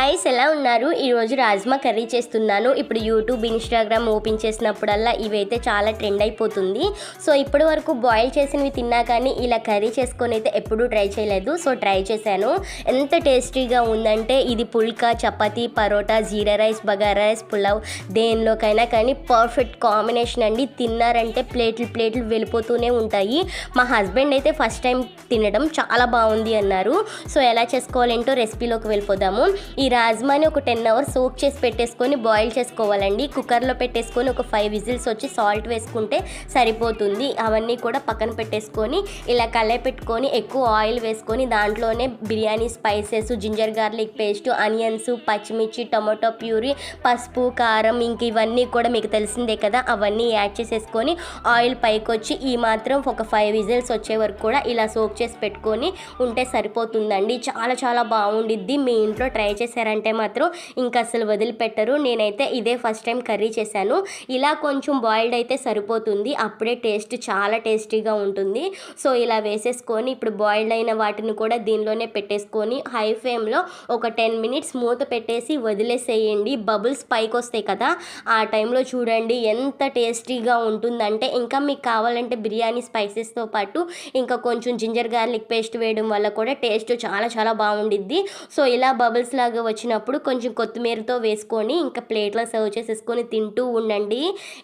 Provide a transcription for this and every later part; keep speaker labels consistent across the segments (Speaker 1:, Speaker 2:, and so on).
Speaker 1: Guys ఎలా ఉన్నారు? ఈరోజు రాజ్మా కర్రీ చేస్తున్నాను. ఇప్పుడు యూట్యూబ్, ఇన్స్టాగ్రామ్ ఓపెన్ చేసినప్పుడల్లా ఇవైతే చాలా ట్రెండ్ అయిపోతుంది. సో ఇప్పటి వరకు బాయిల్ చేసినవి తిన్నా కానీ ఇలా కర్రీ చేసుకొని అయితే ఎప్పుడూ ట్రై చేయలేదు. సో ట్రై చేశాను. ఎంత టేస్టీగా ఉందంటే ఇది పుల్కా, చపాతీ, పరోటా, జీరా రైస్, బగారా రైస్, పులావ్ దేనిలోకైనా కానీ పర్ఫెక్ట్ కాంబినేషన్ అండి. తిన్నారంటే ప్లేట్లు వెళ్ళిపోతూనే ఉంటాయి. మా హస్బెండ్ అయితే ఫస్ట్ టైం తినడం చాలా బాగుంది అన్నారు. సో ఎలా చేసుకోవాలంటో రెసిపీలోకి వెళ్ళిపోదాము. ఈ రాజ్మాని ఒక 10 అవర్స్ సోక్ చేసి పెట్టేసుకొని బాయిల్ చేసుకోవాలండి. కుక్కర్లో పెట్టేసుకొని ఒక 5 విజిల్స్ వచ్చి సాల్ట్ వేసుకుంటే సరిపోతుంది. అవన్నీ కూడా పక్కన పెట్టేసుకొని ఇలా కళాయి పెట్టుకొని ఎక్కువ ఆయిల్ వేసుకొని దాంట్లోనే biryani spices, ginger garlic paste, onions, పచ్చిమిర్చి, టొమాటో ప్యూరీ, పసుపు, కారం ఇంక ఇవన్నీ కూడా మీకు తెలిసిందే కదా, అవన్నీ యాడ్ చేసేసుకొని ఆయిల్ పైకి వచ్చి ఈ మాత్రం ఒక 5 విజిల్స్ వచ్చే వరకు కూడా ఇలా సోక్ చేసి పెట్టుకొని ఉంటే సరిపోతుందండి. చాలా బాగుండిద్ది. మీ ఇంట్లో ట్రై చేశారంటే మాత్రం ఇంకా అసలు వదిలిపెట్టరు. నేనైతే ఇదే ఫస్ట్ టైం కర్రీ చేశాను. ఇలా కొంచెం బాయిల్డ్ అయితే సరిపోతుంది. అప్పుడే టేస్ట్ చాలా టేస్టీగా ఉంటుంది. సో ఇలా వేసేసుకొని ఇప్పుడు బాయిల్డ్ అయిన వాటిని కూడా దీనిలోనే పెట్టేసుకొని హై ఫ్లేమ్లో ఒక 10 మినిట్స్ మూత పెట్టేసి వదిలేసేయండి. బబుల్స్ పైకి వస్తాయి కదా, ఆ టైంలో చూడండి ఎంత టేస్టీగా ఉంటుందంటే. ఇంకా మీకు కావాలంటే బిర్యానీ స్పైసెస్తో పాటు ఇంకా కొంచెం జింజర్ గార్లిక్ పేస్ట్ వేయడం వల్ల కూడా టేస్ట్ చాలా బాగుండిద్ది. సో ఇలా బబుల్స్ లాగా వచ్చినప్పుడు కొంచెం కొత్తిమీరతో వేసుకొని ఇంకా ప్లేట్లో సర్వ్ చేసేసుకొని తింటూ ఉండండి.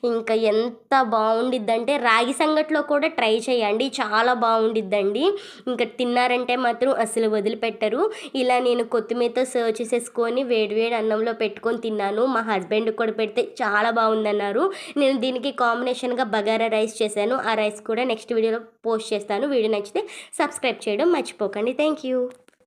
Speaker 1: ఇంకా ఎంత బాగుండిద్దంటే రాగి సంగట్లో కూడా ట్రై చేయండి, చాలా బాగుండిద్దండి. ఇంకా తిన్నారంటే మాత్రం అసలు వదిలిపెట్టరు. ఇలా నేను కొత్తిమీరతో సర్వ్ చేసేసుకొని వేడివేడి అన్నంలో పెట్టుకొని తిన్నాను. మా హస్బెండ్ కూడా పెడితే చాలా బాగుందన్నారు. నేను దీనికి కాంబినేషన్గా బగారా రైస్ చేశాను. ఆ రైస్ కూడా నెక్స్ట్ వీడియోలో పోస్ట్ చేస్తాను. వీడియో నచ్చితే సబ్స్క్రైబ్ చేయడం మర్చిపోకండి. Thank you.